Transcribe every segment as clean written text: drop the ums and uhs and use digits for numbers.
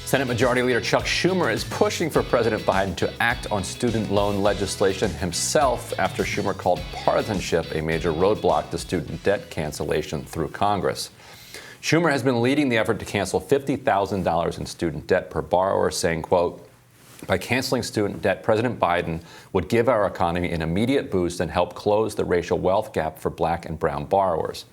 Senate Majority Leader Chuck Schumer is pushing for President Biden to act on student loan legislation himself after Schumer called partisanship a major roadblock to student debt cancellation through Congress. Schumer has been leading the effort to cancel $50,000 in student debt per borrower, saying, quote, "By canceling student debt, President Biden would give our economy an immediate boost and help close the racial wealth gap for black and brown borrowers."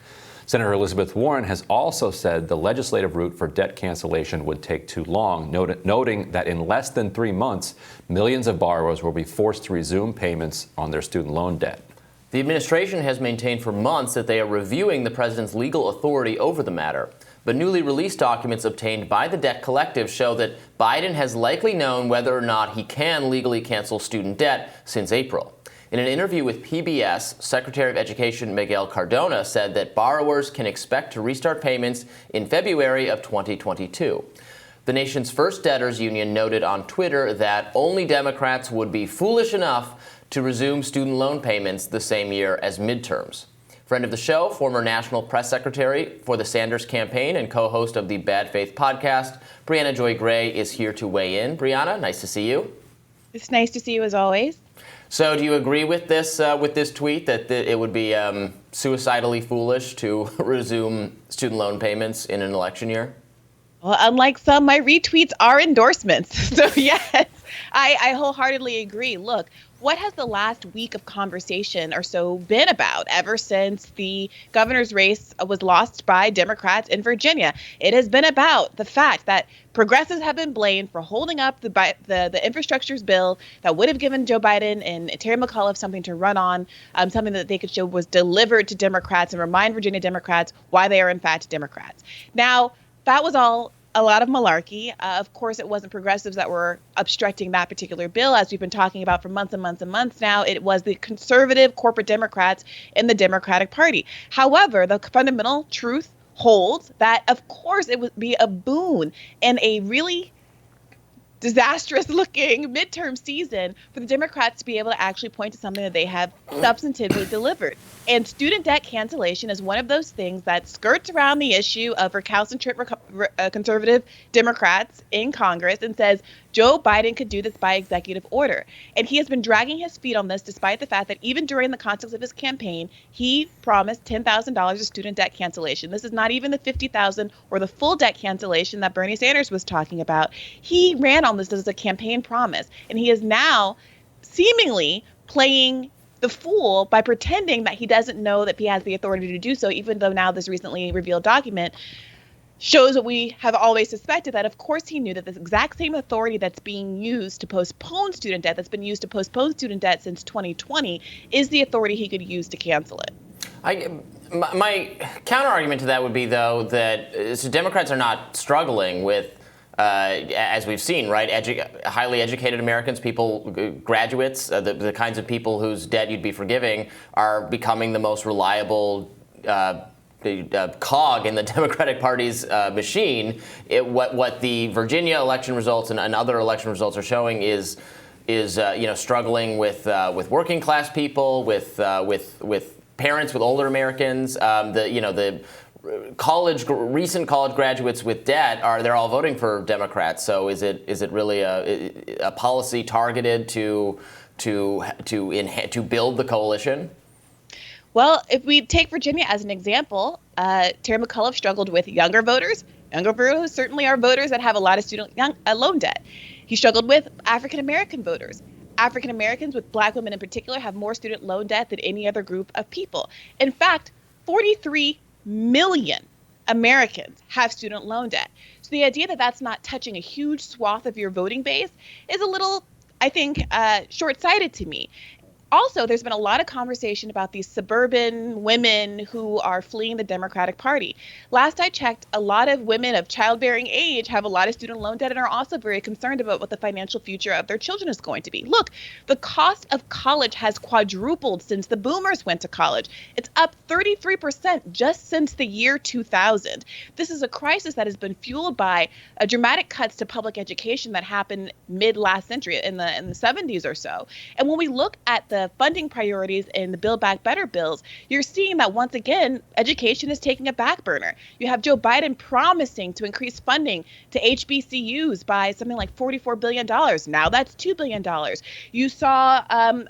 Senator Elizabeth Warren has also said the legislative route for debt cancellation would take too long, noting that in less than 3 months, millions of borrowers will be forced to resume payments on their student loan debt. The administration has maintained for months that they are reviewing the president's legal authority over the matter. But newly released documents obtained by the debt collective show that Biden has likely known whether or not he can legally cancel student debt since April. In an interview with PBS, Secretary of Education Miguel Cardona said that borrowers can expect to restart payments in February of 2022. The nation's first debtors union noted on Twitter that only Democrats would be foolish enough to resume student loan payments the same year as midterms. Friend of the show, former National Press Secretary for the Sanders campaign and co-host of the Bad Faith podcast, Briahna Joy Gray is here to weigh in. Briahna, nice to see you. It's nice to see you as always. So do you agree with this tweet that it would be suicidally foolish to resume student loan payments in an election year? Well, unlike some, my retweets are endorsements. So yes, I wholeheartedly agree. Look, what has the last week of conversation or so been about ever since the governor's race was lost by Democrats in Virginia? It has been about the fact that progressives have been blamed for holding up the infrastructure bill that would have given Joe Biden and Terry McAuliffe something to run on, something that they could show was delivered to Democrats and remind Virginia Democrats why they are in fact Democrats. Now, that was all a lot of malarkey. Of course, it wasn't progressives that were obstructing that particular bill, as we've been talking about for months and months and months now. It was the conservative corporate Democrats in the Democratic Party. However, the fundamental truth holds that, of course, it would be a boon and a really disastrous looking midterm season for the Democrats to be able to actually point to something that they have substantively delivered. And student debt cancellation is one of those things that skirts around the issue of recalcitrant conservative Democrats in Congress and says Joe Biden could do this by executive order. And he has been dragging his feet on this despite the fact that even during the context of his campaign, he promised $10,000 of student debt cancellation. This is not even the $50,000 or the full debt cancellation that Bernie Sanders was talking about. He ran on this as a campaign promise, and he is now seemingly playing the fool by pretending that he doesn't know that he has the authority to do so, even though now this recently revealed document shows what we have always suspected, that of course he knew that this exact same authority that's being used to postpone student debt, that's been used to postpone student debt since 2020, is the authority he could use to cancel it. My counter argument to that would be, though, that so Democrats are not struggling with, as we've seen, right, highly educated Americans, people, graduates, the kinds of people whose debt you'd be forgiving are becoming the most reliable cog in the Democratic Party's machine. What the Virginia election results and other election results are showing is struggling with working class people, with parents, with older Americans, recent college graduates with debt they're all voting for Democrats. So is it really a policy targeted to build the coalition? Well, if we take Virginia as an example, Terry McAuliffe struggled with younger voters. Younger voters certainly are voters that have a lot of student loan debt. He struggled with African American voters. African Americans, with black women in particular, have more student loan debt than any other group of people. In fact, 43 million Americans have student loan debt. So the idea that that's not touching a huge swath of your voting base is a little, I think, short-sighted to me. Also, there's been a lot of conversation about these suburban women who are fleeing the Democratic Party. Last I checked, a lot of women of childbearing age have a lot of student loan debt and are also very concerned about what the financial future of their children is going to be. Look, the cost of college has quadrupled since the boomers went to college. It's up 33% just since the year 2000. This is a crisis that has been fueled by dramatic cuts to public education that happened mid last century in the 70s or so. And when we look at the the funding priorities in the Build Back Better bills, you're seeing that once again, education is taking a back burner. You have Joe Biden promising to increase funding to HBCUs by something like $44 billion. Now that's $2 billion. You saw,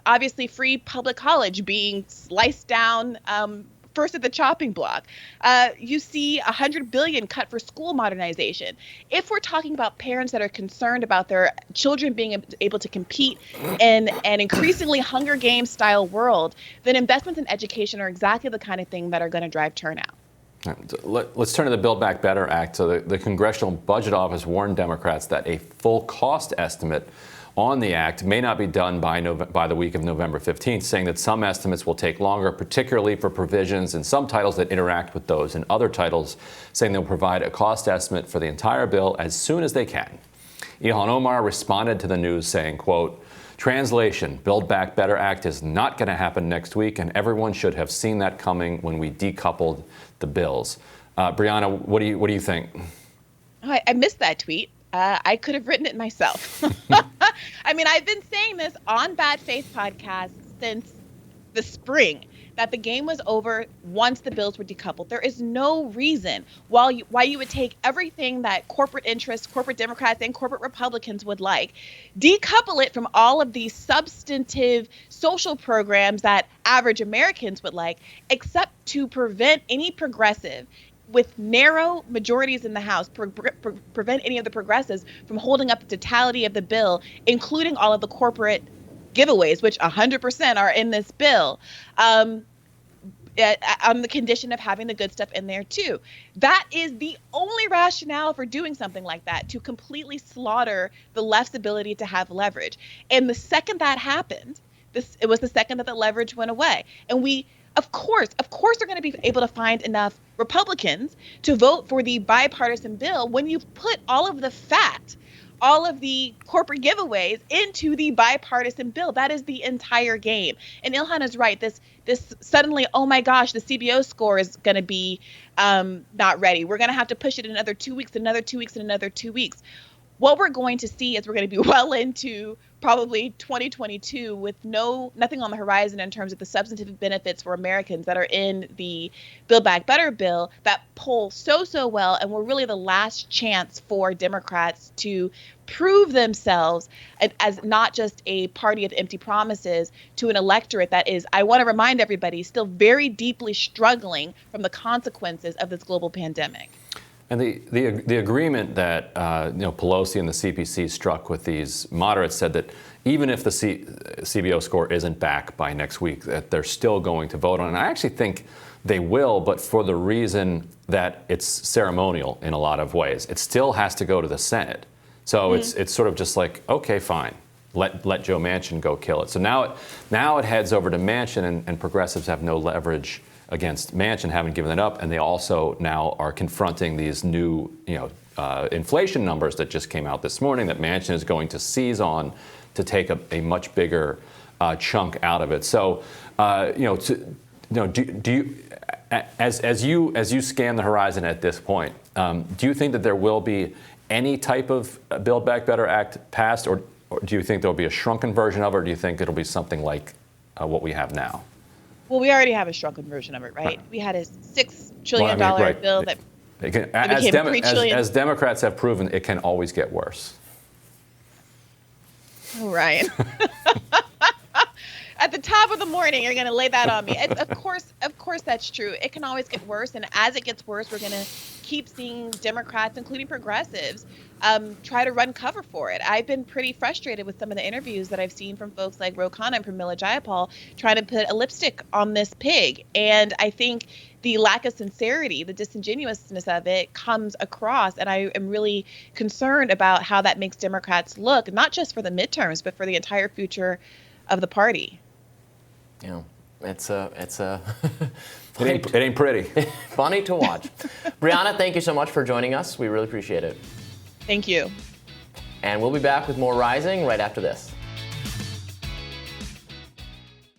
obviously, free public college being sliced down first at the chopping block. You see $100 billion cut for school modernization. If we're talking about parents that are concerned about their children being able to compete in an increasingly Hunger Games style world, then investments in education are exactly the kind of thing that are going to drive turnout. Let's turn to the Build Back Better Act. So the Congressional Budget Office warned Democrats that a full cost estimate on the act may not be done by the week of November 15th, saying that some estimates will take longer, particularly for provisions in some titles that interact with those in other titles, saying they'll provide a cost estimate for the entire bill as soon as they can. Ilhan Omar responded to the news saying, quote, "Translation, Build Back Better Act is not going to happen next week, and everyone should have seen that coming when we decoupled the bills." Briahna, what do you think? Oh, I missed that tweet. I could have written it myself. I mean, I've been saying this on Bad Faith podcast since the spring, that the game was over once the bills were decoupled. There is no reason why you would take everything that corporate interests, corporate Democrats, and corporate Republicans would like, decouple it from all of these substantive social programs that average Americans would like, except to prevent any progressive with narrow majorities in the House, prevent any of the progressives from holding up the totality of the bill, including all of the corporate giveaways, which 100% are in this bill, on the condition of having the good stuff in there too. That is the only rationale for doing something like that, to completely slaughter the left's ability to have leverage. And the second that happened, it was the second that the leverage went away. And we, of course, they're going to be able to find enough Republicans to vote for the bipartisan bill when you put all of the fat, all of the corporate giveaways into the bipartisan bill. That is the entire game. And Ilhan is right. This suddenly, oh my gosh, the CBO score is going to be not ready. We're going to have to push it another 2 weeks, another 2 weeks, and another 2 weeks. What we're going to see is we're going to be well into probably 2022 with nothing on the horizon in terms of the substantive benefits for Americans that are in the Build Back Better bill that poll so well, and were really the last chance for Democrats to prove themselves as not just a party of empty promises to an electorate that is, I want to remind everybody, still very deeply struggling from the consequences of this global pandemic. And the agreement that Pelosi and the CPC struck with these moderates said that even if the CBO score isn't back by next week, that they're still going to vote on it. And I actually think they will, but for the reason that it's ceremonial in a lot of ways. It still has to go to the Senate. So it's sort of just like, okay, fine, let Joe Manchin go kill it. So now it heads over to Manchin, and progressives have no leverage against Manchin, haven't given it up, and they also now are confronting these new, inflation numbers that just came out this morning that Manchin is going to seize on to take a much bigger chunk out of it. So, do you, as you scan the horizon at this point, do you think that there will be any type of Build Back Better Act passed, or do you think there will be a shrunken version of it, or do you think it'll be something like what we have now? Well, we already have a shrunken version of it, right? We had a $6 trillion bill that became $3 trillion. As Democrats have proven, it can always get worse. Oh, Ryan. At the top of the morning, you're going to lay that on me. Of course, that's true. It can always get worse. And as it gets worse, we're going to keep seeing Democrats, including progressives, try to run cover for it. I've been pretty frustrated with some of the interviews that I've seen from folks like Ro Khanna and Pramila Jayapal trying to put a lipstick on this pig. And I think the lack of sincerity, the disingenuousness of it comes across. And I am really concerned about how that makes Democrats look, not just for the midterms, but for the entire future of the party. Yeah, it's a it ain't pretty. Funny to watch. Briahna, thank you so much for joining us. We really appreciate it. Thank you. And we'll be back with more Rising right after this.